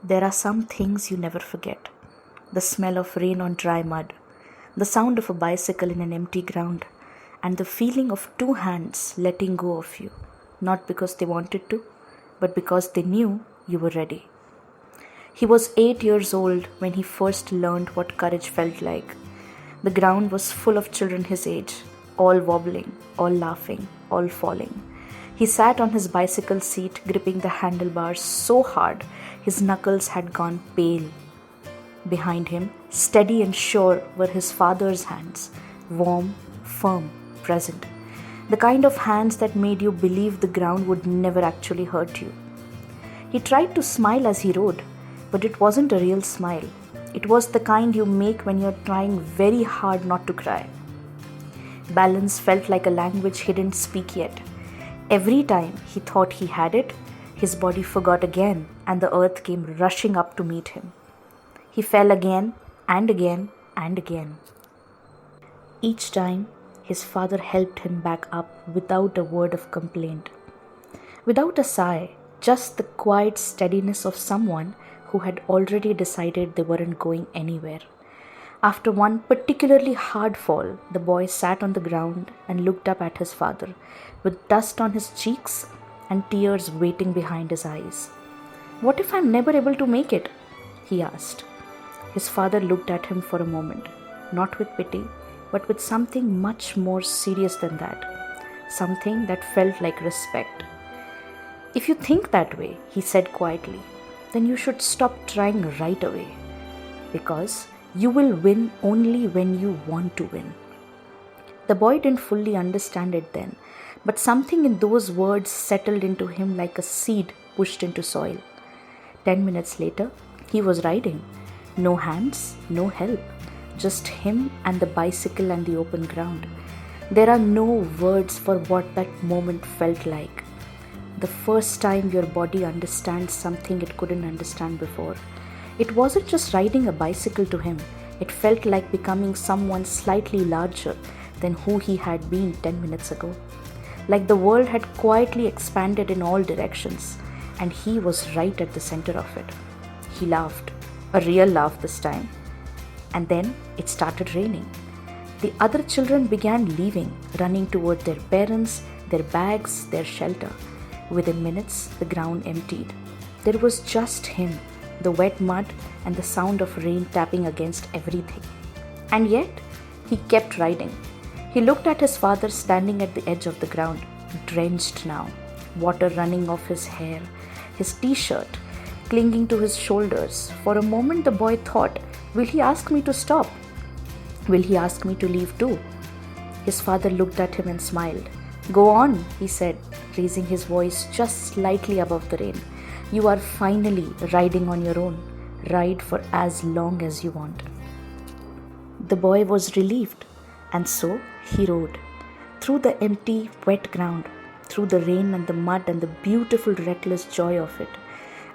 There are some things you never forget: the smell of rain on dry mud, the sound of a bicycle in an empty ground, and the feeling of two hands letting go of you, not because they wanted to, but because they knew you were ready. He was 8 years old when he first learned what courage felt like. The ground was full of children his age, all wobbling, all laughing, all falling. He sat on his bicycle seat, gripping the handlebars so hard his knuckles had gone pale. Behind him, steady and sure, were his father's hands, warm, firm, present. The kind of hands that made you believe the ground would never actually hurt you. He tried to smile as he rode, but it wasn't a real smile. It was the kind you make when you're trying very hard not to cry. Balance felt like a language he didn't speak yet. Every time he thought he had it, his body forgot again, and the earth came rushing up to meet him. He fell again and again and again. Each time, his father helped him back up without a word of complaint. Without a sigh, just the quiet steadiness of someone who had already decided they weren't going anywhere. After one particularly hard fall, the boy sat on the ground and looked up at his father, with dust on his cheeks and tears waiting behind his eyes. "What if I'm never able to make it?" he asked. His father looked at him for a moment, not with pity, but with something much more serious than that, something that felt like respect. "If you think that way," he said quietly, "then you should stop trying right away, because you will win only when you want to win." The boy didn't fully understand it then, but something in those words settled into him like a seed pushed into soil. 10 minutes later, he was riding. No hands, no help, just him and the bicycle and the open ground. There are no words for what that moment felt like. The first time your body understands something it couldn't understand before. It wasn't just riding a bicycle to him. It felt like becoming someone slightly larger than who he had been 10 minutes ago. Like the world had quietly expanded in all directions, and he was right at the center of it. He laughed, a real laugh this time. And then it started raining. The other children began leaving, running toward their parents, their bags, their shelter. Within minutes, the ground emptied. There was just him, the wet mud, and the sound of rain tapping against everything. And yet, he kept riding. He looked at his father standing at the edge of the ground, drenched now, water running off his hair, his t-shirt clinging to his shoulders. For a moment, the boy thought, "Will he ask me to stop? Will he ask me to leave too?" His father looked at him and smiled. "Go on," he said, raising his voice just slightly above the rain. "You are finally riding on your own. Ride for as long as you want." The boy was relieved, and so he rode. Through the empty, wet ground, through the rain and the mud and the beautiful, reckless joy of it.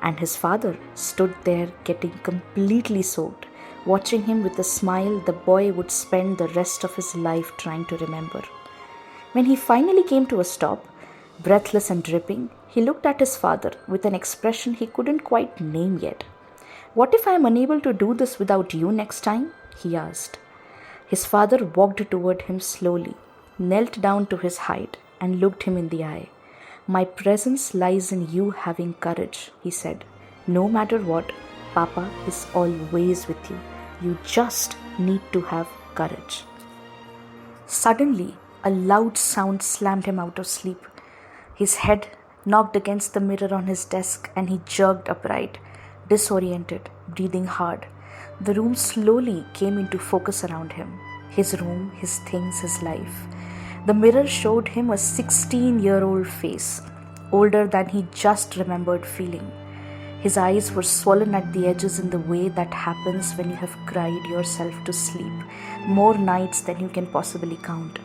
And his father stood there getting completely soaked, watching him with a smile the boy would spend the rest of his life trying to remember. When he finally came to a stop, breathless and dripping, he looked at his father with an expression he couldn't quite name yet. "What if I am unable to do this without you next time?" he asked. His father walked toward him slowly, knelt down to his height, and looked him in the eye. "My presence lies in you having courage," he said. "No matter what, Papa is always with you. You just need to have courage." Suddenly, a loud sound slammed him out of sleep. His head knocked against the mirror on his desk, and he jerked upright, disoriented, breathing hard. The room slowly came into focus around him. His room, his things, his life. The mirror showed him a 16-year-old face, older than he just remembered feeling. His eyes were swollen at the edges in the way that happens when you have cried yourself to sleep more nights than you can possibly count.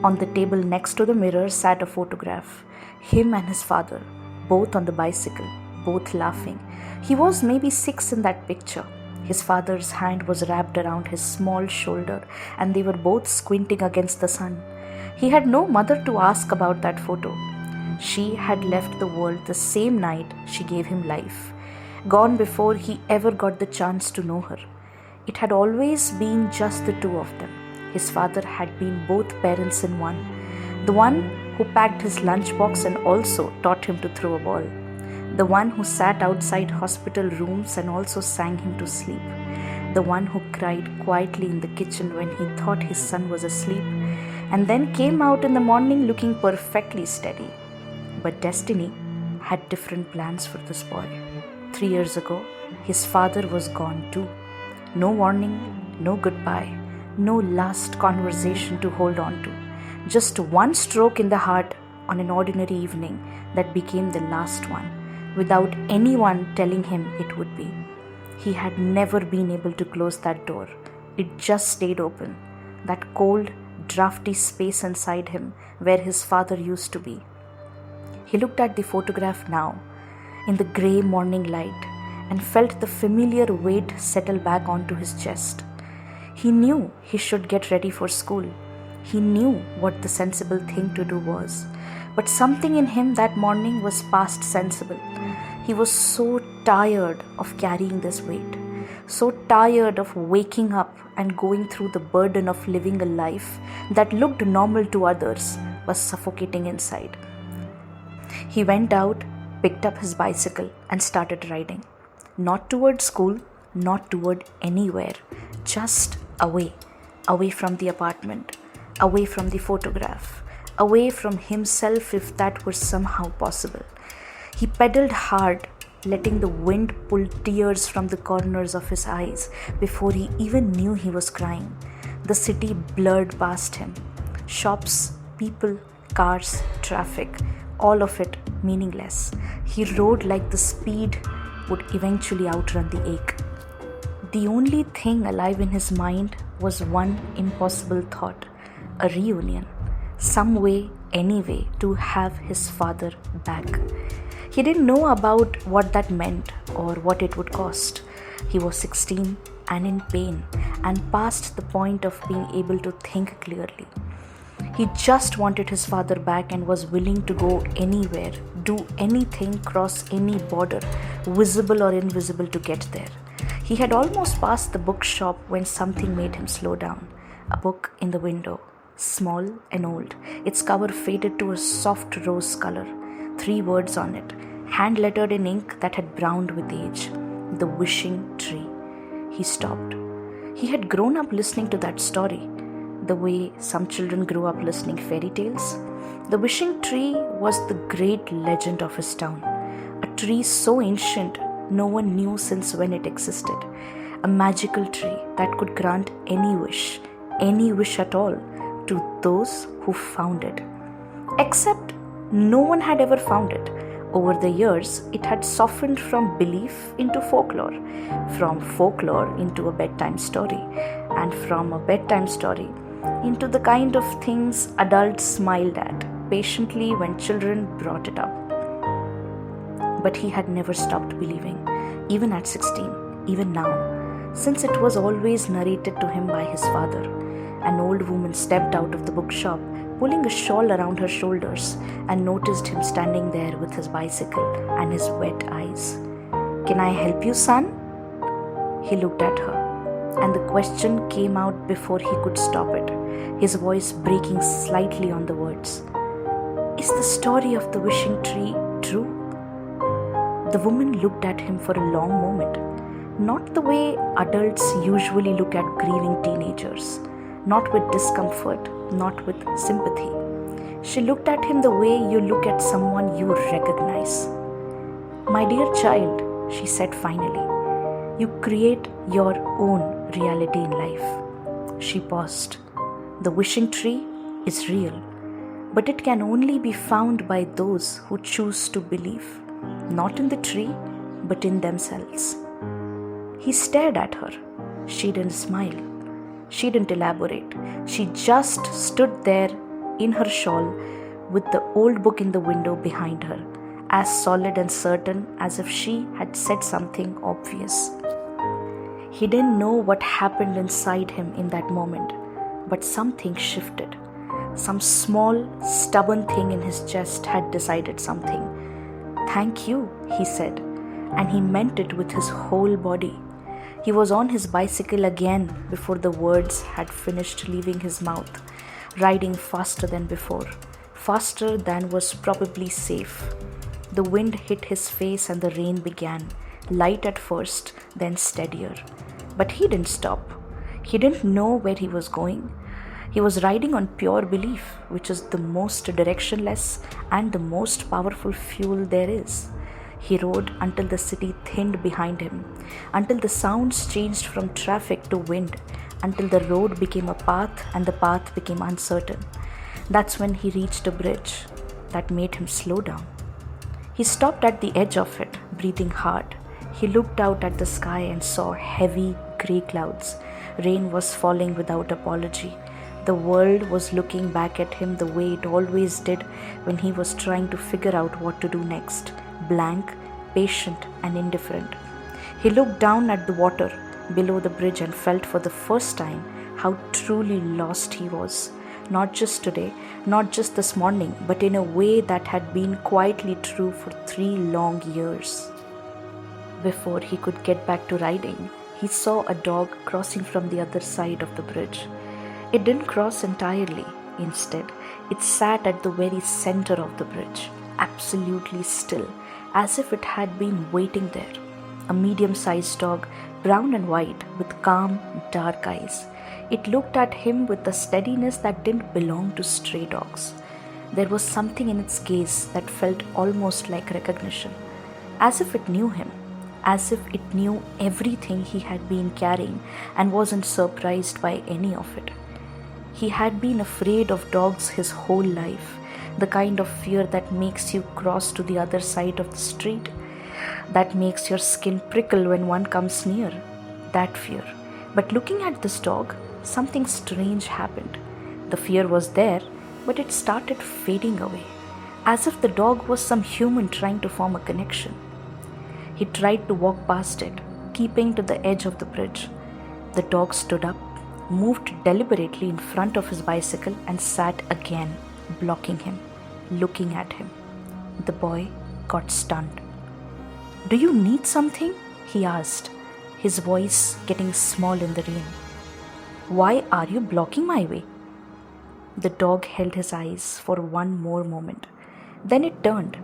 On the table next to the mirror sat a photograph, him and his father, both on the bicycle, both laughing. He was maybe 6 in that picture. His father's hand was wrapped around his small shoulder, and they were both squinting against the sun. He had no mother to ask about that photo. She had left the world the same night she gave him life. gone before he ever got the chance to know her. It had always been just the two of them. His father had been both parents in one. The one who packed his lunchbox and also taught him to throw a ball. The one who sat outside hospital rooms and also sang him to sleep. The one who cried quietly in the kitchen when he thought his son was asleep and then came out in the morning looking perfectly steady. But destiny had different plans for this boy. 3 years ago, his father was gone too. No warning, no goodbye, no last conversation to hold on to. Just one stroke in the heart on an ordinary evening that became the last one, without anyone telling him it would be. He had never been able to close that door. It just stayed open, that cold, drafty space inside him where his father used to be. He looked at the photograph now, in the grey morning light, and felt the familiar weight settle back onto his chest. He knew he should get ready for school. He knew what the sensible thing to do was. But something in him that morning was past sensible. He was so tired of carrying this weight, so tired of waking up and going through the burden of living a life that looked normal to others was suffocating inside. He went out, picked up his bicycle and started riding. Not toward school, not toward anywhere, just away from the apartment, away from the photograph, away from himself if that were somehow possible. He pedaled hard, letting the wind pull tears from the corners of his eyes before he even knew he was crying. The city blurred past him. Shops, people, cars, traffic, all of it meaningless. He rode like the speed would eventually outrun the ache. The only thing alive in his mind was one impossible thought, a reunion. Some way, anyway, to have his father back. He didn't know about what that meant or what it would cost. He was 16 and in pain and past the point of being able to think clearly. He just wanted his father back and was willing to go anywhere, do anything, cross any border, visible or invisible, to get there. He had almost passed the bookshop when something made him slow down. A book in the window, small and old, its cover faded to a soft rose color. 3 words on it, hand-lettered in ink that had browned with age. The Wishing Tree. He stopped. He had grown up listening to that story, the way some children grew up listening fairy tales. The Wishing Tree was the great legend of his town. A tree so ancient no one knew since when it existed. A magical tree that could grant any wish at all, to those who found it. Except no one had ever found it. Over the years, it had softened from belief into folklore, from folklore into a bedtime story, and from a bedtime story into the kind of things adults smiled at patiently when children brought it up. But he had never stopped believing, even at 16, even now, since it was always narrated to him by his father. An old woman stepped out of the bookshop, pulling a shawl around her shoulders, and noticed him standing there with his bicycle and his wet eyes. "Can I help you, son?" He looked at her, and the question came out before he could stop it, his voice breaking slightly on the words. "Is the story of the wishing tree true?" The woman looked at him for a long moment, not the way adults usually look at grieving teenagers, not with discomfort, not with sympathy. She looked at him the way you look at someone you recognize. "My dear child," she said finally, "you create your own reality in life." She paused. "The wishing tree is real, but it can only be found by those who choose to believe, not in the tree, but in themselves." He stared at her. She didn't smile. She didn't elaborate. She just stood there in her shawl with the old book in the window behind her, as solid and certain as if she had said something obvious. He didn't know what happened inside him in that moment, but something shifted. Some small, stubborn thing in his chest had decided something. "Thank you," he said. and he meant it with his whole body. He was on his bicycle again before the words had finished leaving his mouth, riding faster than before, faster than was probably safe. The wind hit his face and the rain began, light at first, then steadier. But he didn't stop. He didn't know where he was going. He was riding on pure belief, which is the most directionless and the most powerful fuel there is. He rode until the city thinned behind him, until the sounds changed from traffic to wind, until the road became a path and the path became uncertain. That's when he reached a bridge that made him slow down. He stopped at the edge of it, breathing hard. He looked out at the sky and saw heavy grey clouds. Rain was falling without apology. The world was looking back at him the way it always did when he was trying to figure out what to do next, blank, patient, and indifferent. He looked down at the water below the bridge and felt for the first time how truly lost he was. Not just today, not just this morning, but in a way that had been quietly true for 3 long years. Before he could get back to riding, he saw a dog crossing from the other side of the bridge. It didn't cross entirely. Instead, it sat at the very center of the bridge, absolutely still, as if it had been waiting there. A medium-sized dog, brown and white, with calm, dark eyes. It looked at him with a steadiness that didn't belong to stray dogs. There was something in its gaze that felt almost like recognition, as if it knew him, as if it knew everything he had been carrying and wasn't surprised by any of it. He had been afraid of dogs his whole life, the kind of fear that makes you cross to the other side of the street, that makes your skin prickle when one comes near, that fear. But looking at this dog, something strange happened. The fear was there, but it started fading away, as if the dog was some human trying to form a connection. He tried to walk past it, keeping to the edge of the bridge. The dog stood up, moved deliberately in front of his bicycle and sat again, blocking him, looking at him. The boy got stunned. "Do you need something?" he asked, his voice getting small in the rain. "Why are you blocking my way?" The dog held his eyes for one more moment. Then it turned,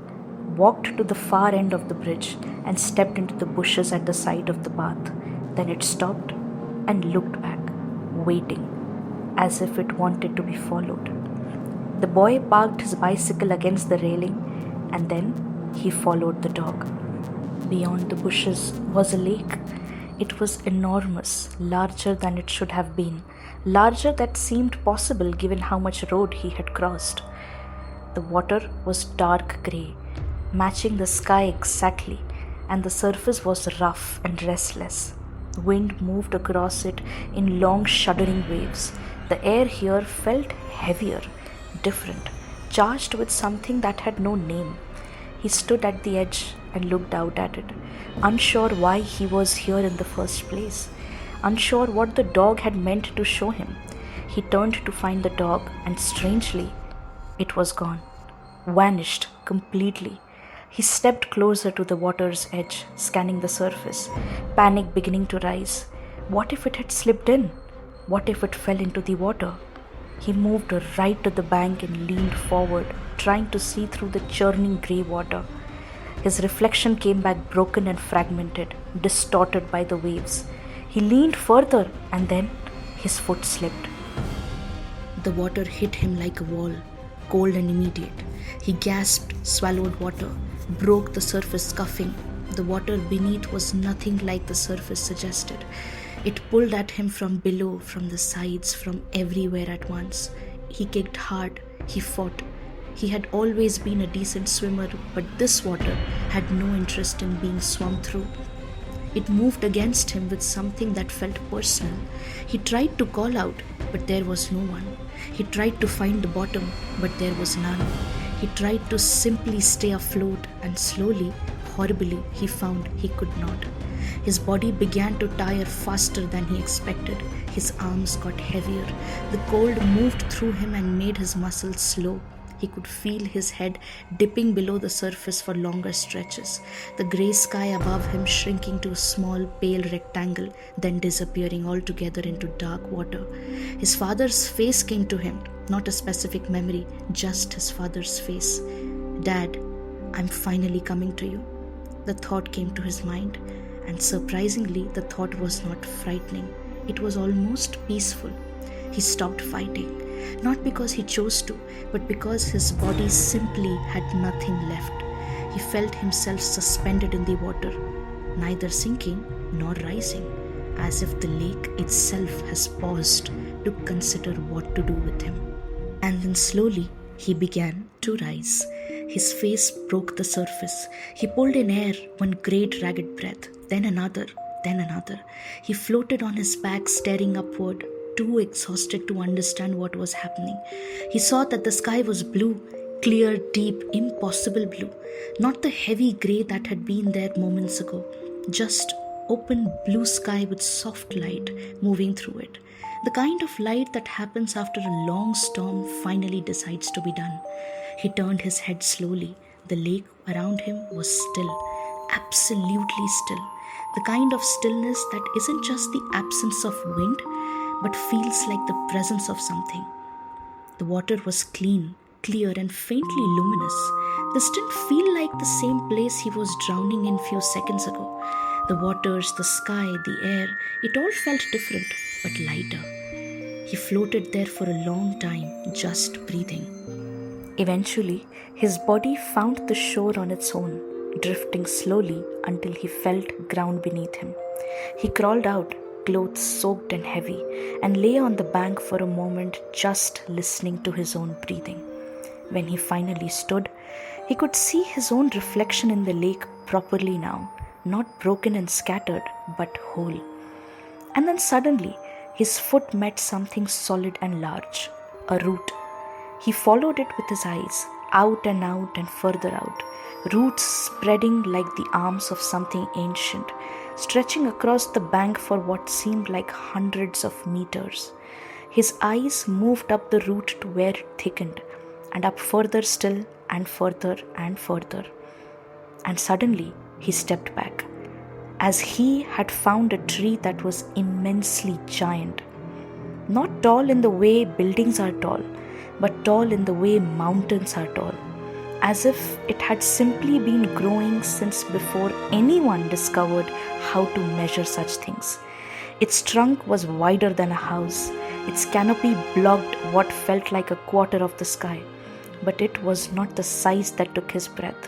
walked to the far end of the bridge and stepped into the bushes at the side of the path. Then it stopped and looked back, waiting, as if it wanted to be followed. The boy parked his bicycle against the railing and then he followed the dog. Beyond the bushes was a lake. It was enormous, larger than it should have been, larger than seemed possible given how much road he had crossed. The water was dark grey, matching the sky exactly, and the surface was rough and restless. Wind moved across it in long shuddering waves. The air here felt heavier, different, charged with something that had no name. He stood at the edge and looked out at it, unsure why he was here in the first place, unsure what the dog had meant to show him. He turned to find the dog, and strangely, it was gone, vanished completely. He stepped closer to the water's edge, scanning the surface, panic beginning to rise. What if it had slipped in? What if it fell into the water? He moved right to the bank and leaned forward, trying to see through the churning grey water. His reflection came back broken and fragmented, distorted by the waves. He leaned further and then his foot slipped. The water hit him like a wall, cold and immediate. He gasped, swallowed water, broke the surface scuffing. The water beneath was nothing like the surface suggested. It pulled at him from below, from the sides, from everywhere at once. He kicked hard, he fought. He had always been a decent swimmer, but this water had no interest in being swum through. It moved against him with something that felt personal. He tried to call out, but there was no one. He tried to find the bottom, but there was none. He tried to simply stay afloat, and slowly, horribly, he found he could not. His body began to tire faster than he expected. His arms got heavier. The cold moved through him and made his muscles slow. He could feel his head dipping below the surface for longer stretches, the grey sky above him shrinking to a small, pale rectangle, then disappearing altogether into dark water. His father's face came to him, not a specific memory, just his father's face. "Dad, I'm finally coming to you." The thought came to his mind, and surprisingly, the thought was not frightening. It was almost peaceful. He stopped fighting, not because he chose to, but because his body simply had nothing left. He felt himself suspended in the water, neither sinking nor rising, as if the lake itself has paused to consider what to do with him. And then slowly he began to rise. His face broke the surface. He pulled in air, one great ragged breath, then another, then another. He floated on his back, staring upward, too exhausted to understand what was happening. He saw that the sky was blue, clear, deep, impossible blue, not the heavy grey that had been there moments ago, just open blue sky with soft light moving through it. The kind of light that happens after a long storm finally decides to be done. He turned his head slowly. The lake around him was still, absolutely still. The kind of stillness that isn't just the absence of wind, but feels like the presence of something. The water was clean, clear, and faintly luminous. This didn't feel like the same place he was drowning in few seconds ago. The waters, the sky, the air, it all felt different, but lighter. He floated there for a long time, just breathing. Eventually, his body found the shore on its own, drifting slowly until he felt ground beneath him. He crawled out, clothes soaked and heavy, and lay on the bank for a moment just listening to his own breathing. When he finally stood, he could see his own reflection in the lake properly now, not broken and scattered, but whole. And then suddenly, his foot met something solid and large, a root. He followed it with his eyes, out and further out, roots spreading like the arms of something ancient, stretching across the bank for what seemed like hundreds of meters. His eyes moved up the root to where it thickened, and up further still, and further and further. And suddenly he stepped back, as he had found a tree that was immensely giant. Not tall in the way buildings are tall, but tall in the way mountains are tall, as if it had simply been growing since before anyone discovered how to measure such things. Its trunk was wider than a house. Its canopy blocked what felt like a quarter of the sky, but it was not the size that took his breath.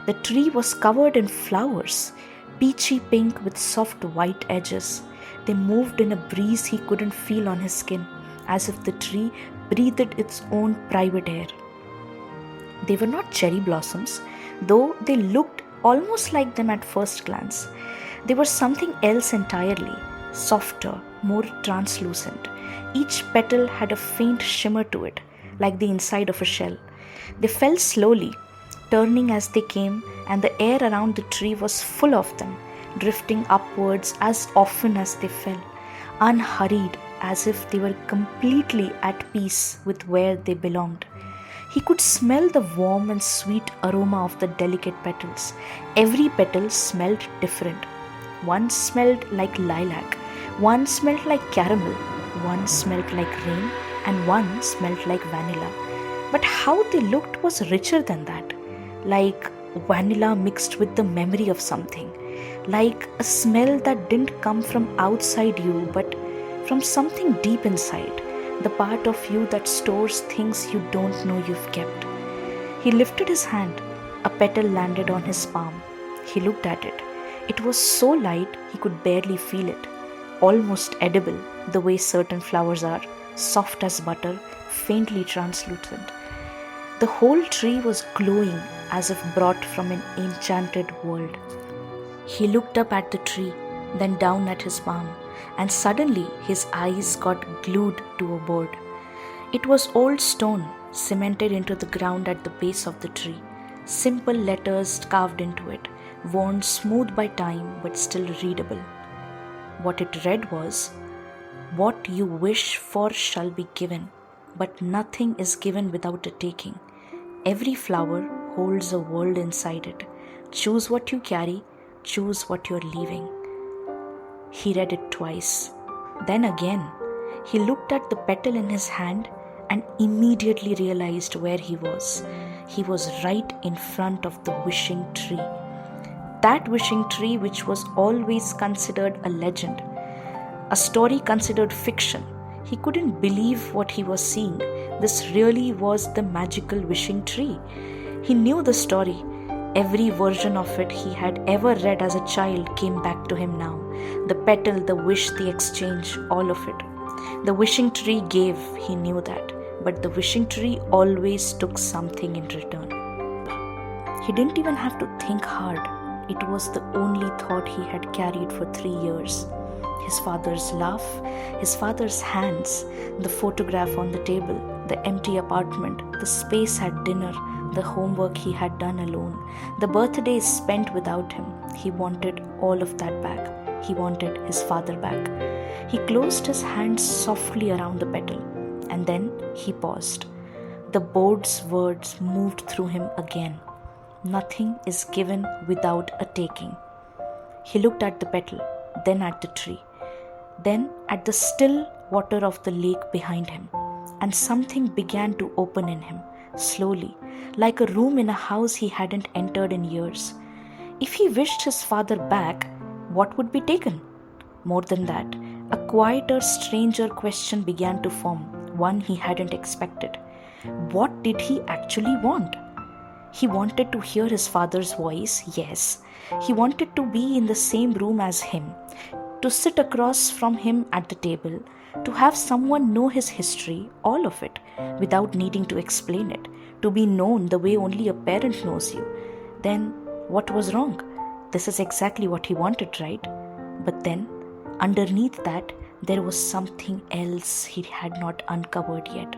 The tree was covered in flowers, peachy pink with soft white edges. They moved in a breeze he couldn't feel on his skin, as if the tree breathed its own private air. They were not cherry blossoms, though they looked almost like them at first glance. They were something else entirely, softer, more translucent. Each petal had a faint shimmer to it, like the inside of a shell. They fell slowly, turning as they came, and the air around the tree was full of them, drifting upwards as often as they fell, unhurried, as if they were completely at peace with where they belonged. He could smell the warm and sweet aroma of the delicate petals. Every petal smelled different. One smelled like lilac, one smelled like caramel, one smelled like rain, and one smelled like vanilla. But how they looked was richer than that, like vanilla mixed with the memory of something, like a smell that didn't come from outside you but from something deep inside, the part of you that stores things you don't know you've kept. He lifted his hand. A petal landed on his palm. He looked at it. It was so light he could barely feel it, almost edible the way certain flowers are, soft as butter, faintly translucent. The whole tree was glowing as if brought from an enchanted world. He looked up at the tree, then down at his palm, and suddenly his eyes got glued to a board. It was old stone, cemented into the ground at the base of the tree, simple letters carved into it, worn smooth by time but still readable. What it read was, "What you wish for shall be given, but nothing is given without a taking. Every flower holds a world inside it. Choose what you carry, choose what you're leaving. He read it twice. Then again, he looked at the petal in his hand and immediately realized where he was. He was right in front of the wishing tree. That wishing tree, which was always considered a legend, a story considered fiction. He couldn't believe what he was seeing. This really was the magical wishing tree. He knew the story. Every version of it he had ever read as a child came back to him now. The petal, the wish, the exchange, all of it. The wishing tree gave, he knew that. But the wishing tree always took something in return. He didn't even have to think hard. It was the only thought he had carried for 3 years. His father's laugh, his father's hands, the photograph on the table, the empty apartment, the space at dinner, the homework he had done alone, the birthdays spent without him. He wanted all of that back. He wanted his father back. He closed his hands softly around the petal, and then he paused. The board's words moved through him again. Nothing is given without a taking. He looked at the petal, then at the tree, then at the still water of the lake behind him, and something began to open in him, slowly, like a room in a house he hadn't entered in years. If he wished his father back, what would be taken? More than that, a quieter, stranger question began to form, one he hadn't expected. What did he actually want? He wanted to hear his father's voice, yes. He wanted to be in the same room as him, to sit across from him at the table, to have someone know his history, all of it, without needing to explain it, to be known the way only a parent knows you. Then, what was wrong? This is exactly what he wanted, right? But then, underneath that, there was something else he had not uncovered yet.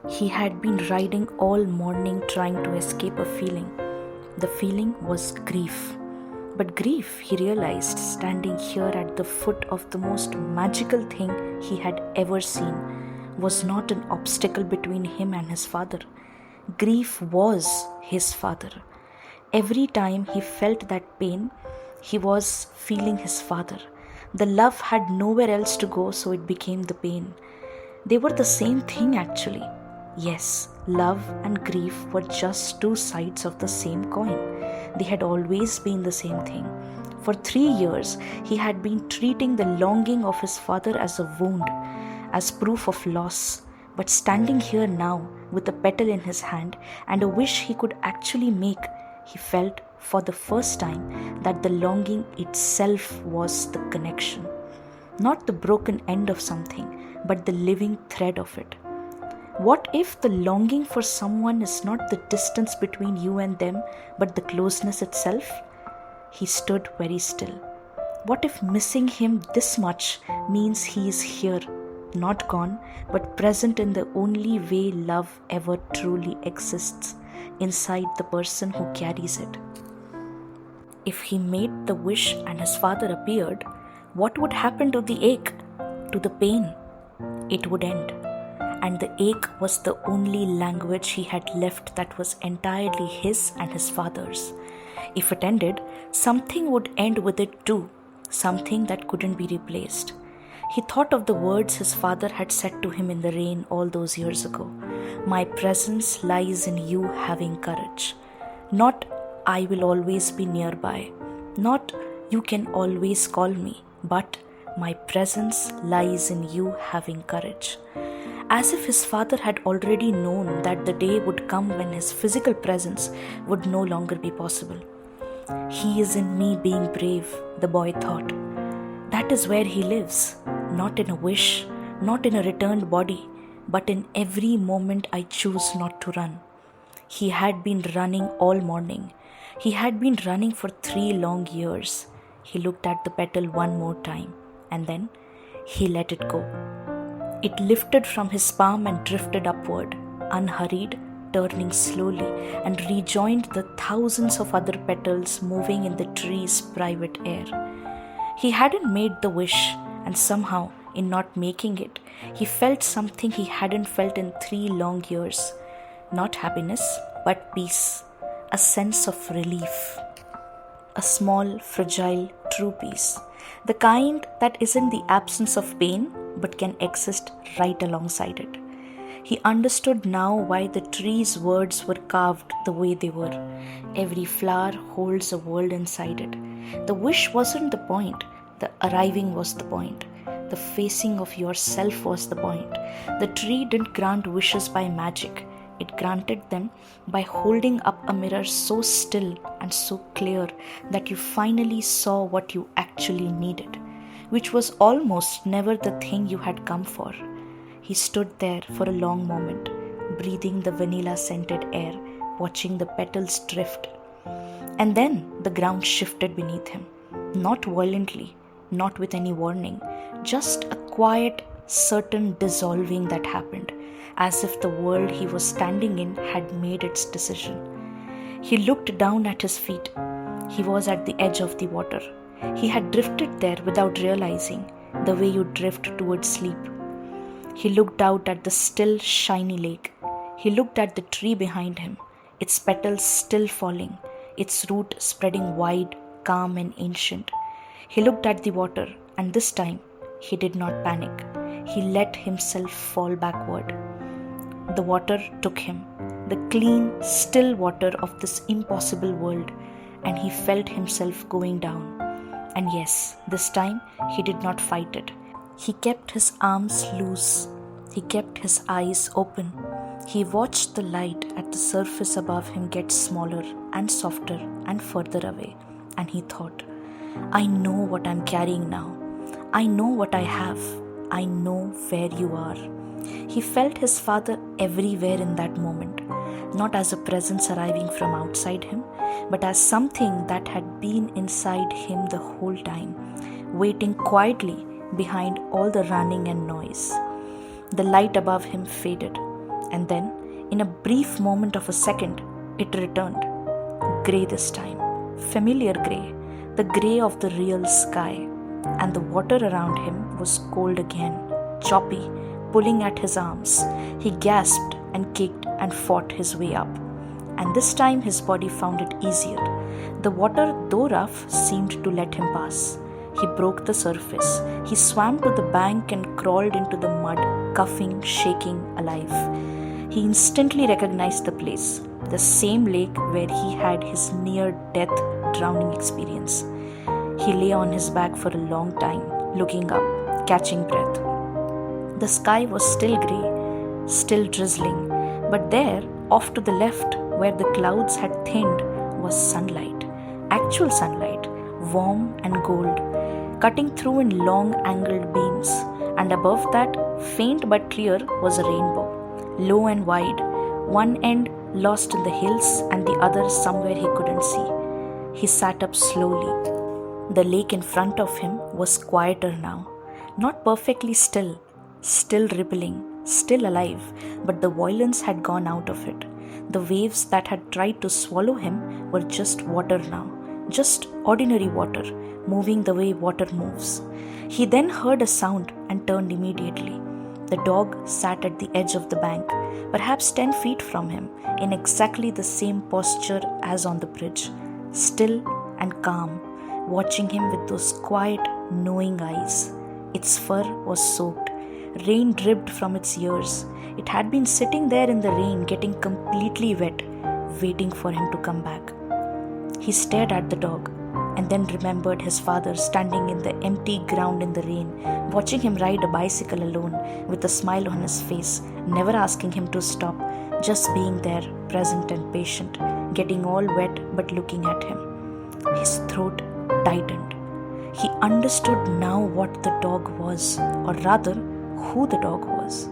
He had been riding all morning trying to escape a feeling. The feeling was grief. But grief, he realized, standing here at the foot of the most magical thing he had ever seen, was not an obstacle between him and his father. Grief was his father. Every time he felt that pain, he was feeling his father. The love had nowhere else to go, so it became the pain. They were the same thing actually. Yes, love and grief were just two sides of the same coin. They had always been the same thing. For 3 years, he had been treating the longing of his father as a wound, as proof of loss. But standing here now, with a petal in his hand and a wish he could actually make, he felt for the first time that the longing itself was the connection. Not the broken end of something, but the living thread of it. What if the longing for someone is not the distance between you and them, but the closeness itself? He stood very still. What if missing him this much means he is here, not gone, but present in the only way love ever truly exists, inside the person who carries it? If he made the wish and his father appeared, what would happen to the ache, to the pain? It would end. And the ache was the only language he had left that was entirely his and his father's. If it ended, something would end with it too, something that couldn't be replaced. He thought of the words his father had said to him in the rain all those years ago. My presence lies in you having courage. Not I will always be nearby. Not you can always call me. But my presence lies in you having courage. As if his father had already known that the day would come when his physical presence would no longer be possible. He is in me being brave, the boy thought. That is where he lives, not in a wish, not in a returned body, but in every moment I choose not to run. He had been running all morning. He had been running for 3 long years. He looked at the petal one more time, and then he let it go. It lifted from his palm and drifted upward, unhurried, turning slowly, and rejoined the thousands of other petals moving in the tree's private air. He hadn't made the wish, and somehow, in not making it, he felt something he hadn't felt in 3 long years. Not happiness, but peace, a sense of relief. A small, fragile, true peace. The kind that isn't the absence of pain but can exist right alongside it. He understood now why the tree's words were carved the way they were. Every flower holds a world inside it. The wish wasn't the point, the arriving was the point. The facing of yourself was the point. The tree didn't grant wishes by magic. It granted them by holding up a mirror so still and so clear that you finally saw what you actually needed, which was almost never the thing you had come for. He stood there for a long moment, breathing the vanilla-scented air, watching the petals drift. And then the ground shifted beneath him, not violently, not with any warning, just a quiet, certain dissolving that happened, as if the world he was standing in had made its decision. He looked down at his feet. He was at the edge of the water. He had drifted there without realizing, the way you drift towards sleep. He looked out at the still, shiny lake. He looked at the tree behind him, its petals still falling, its root spreading wide, calm and ancient. He looked at the water, and this time he did not panic. He let himself fall backward. The water took him, the clean, still water of this impossible world, and he felt himself going down. And yes, this time he did not fight it. He kept his arms loose. He kept his eyes open. He watched the light at the surface above him get smaller and softer and further away. And he thought, I know what I'm carrying now. I know what I have. I know where you are. He felt his father everywhere in that moment, not as a presence arriving from outside him, but as something that had been inside him the whole time, waiting quietly behind all the running and noise. The light above him faded, and then, in a brief moment of a second, it returned. Grey this time, familiar grey, the grey of the real sky, and the water around him was cold again, choppy, pulling at his arms. He gasped and kicked and fought his way up, and this time his body found it easier. The water, though rough, seemed to let him pass. He broke the surface. He swam to the bank and crawled into the mud, coughing, shaking, alive. He instantly recognized the place, the same lake where he had his near-death drowning experience. He lay on his back for a long time, looking up, catching breath. The sky was still grey, still drizzling, but there, off to the left, where the clouds had thinned, was sunlight, actual sunlight, warm and gold, cutting through in long angled beams, and above that, faint but clear, was a rainbow, low and wide, one end lost in the hills and the other somewhere he couldn't see. He sat up slowly. The lake in front of him was quieter now, not perfectly still rippling, still alive, but the violence had gone out of it. The waves that had tried to swallow him were just water now, just ordinary water, moving the way water moves. He then heard a sound and turned immediately. The dog sat at the edge of the bank, perhaps 10 feet from him, in exactly the same posture as on the bridge, still and calm, watching him with those quiet, knowing eyes. Its fur was soaked. Rain dripped from its ears. It had been sitting there in the rain, getting completely wet, waiting for him to come back. He stared at the dog and then remembered his father standing in the empty ground in the rain, watching him ride a bicycle alone with a smile on his face, never asking him to stop, just being there, present and patient, getting all wet but looking at him. His throat tightened. He understood now what the dog was, or rather, who the dog was.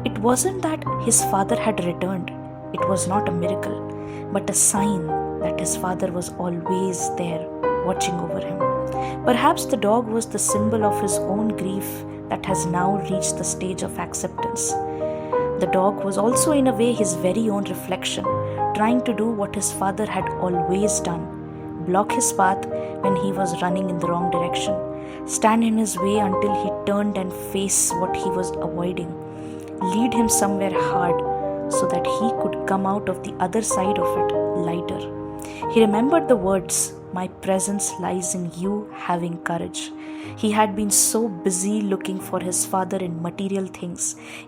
It wasn't that his father had returned. It was not a miracle, but a sign that his father was always there, watching over him. Perhaps the dog was the symbol of his own grief that has now reached the stage of acceptance. The dog was also in a way his very own reflection, trying to do what his father had always done, block his path when he was running in the wrong direction, stand in his way until he turned and faced what he was avoiding, lead him somewhere hard, so that he could come out of the other side of it lighter. He remembered the words, "My presence lies in you having courage." He had been so busy looking for his father in material things,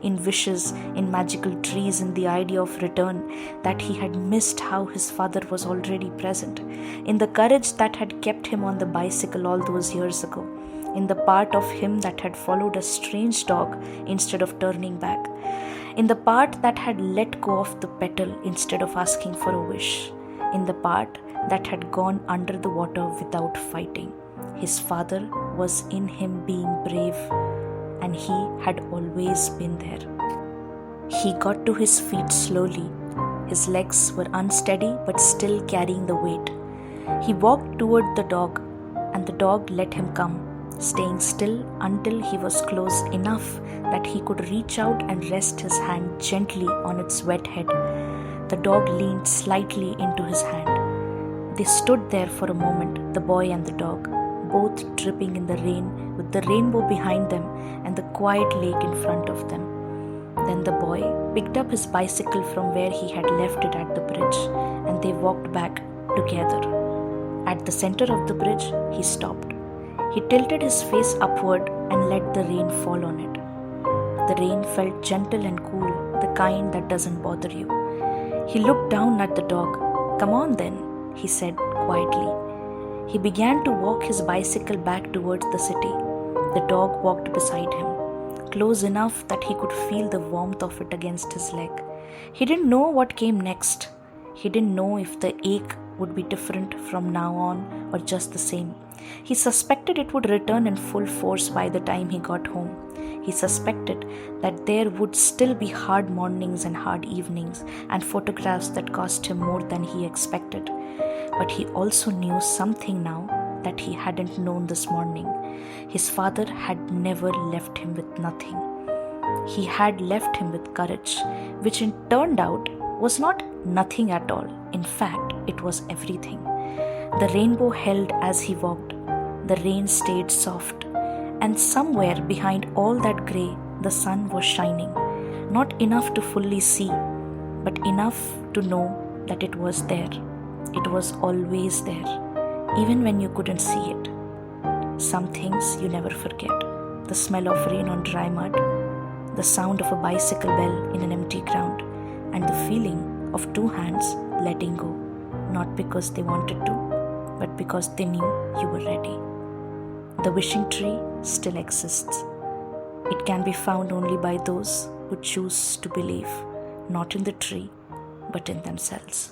in wishes, in magical trees, in the idea of return, that he had missed how his father was already present, in the courage that had kept him on the bicycle all those years ago, in the part of him that had followed a strange dog instead of turning back, in the part that had let go of the petal instead of asking for a wish, in the part that had gone under the water without fighting. His father was in him being brave, and he had always been there. He got to his feet slowly. His legs were unsteady but still carrying the weight. He walked toward the dog, and the dog let him come, staying still until he was close enough that he could reach out and rest his hand gently on its wet head. The dog leaned slightly into his hand. They stood there for a moment, the boy and the dog, both dripping in the rain, with the rainbow behind them and the quiet lake in front of them. Then the boy picked up his bicycle from where he had left it at the bridge, and they walked back together. At the center of the bridge, he stopped. He tilted his face upward and let the rain fall on it. The rain felt gentle and cool, the kind that doesn't bother you. He looked down at the dog. "Come on then," he said quietly. He began to walk his bicycle back towards the city. The dog walked beside him, close enough that he could feel the warmth of it against his leg. He didn't know what came next. He didn't know if the ache would be different from now on or just the same. He suspected it would return in full force by the time he got home. He suspected that there would still be hard mornings and hard evenings and photographs that cost him more than he expected. But he also knew something now that he hadn't known this morning. His father had never left him with nothing. He had left him with courage, which it turned out was not nothing at all. In fact, it was everything. The rainbow held as he walked. The rain stayed soft. And somewhere behind all that grey, the sun was shining. Not enough to fully see, but enough to know that it was there. It was always there, even when you couldn't see it. Some things you never forget. The smell of rain on dry mud, the sound of a bicycle bell in an empty ground, and the feeling of two hands letting go, not because they wanted to, but because they knew you were ready. The wishing tree still exists. It can be found only by those who choose to believe, not in the tree, but in themselves.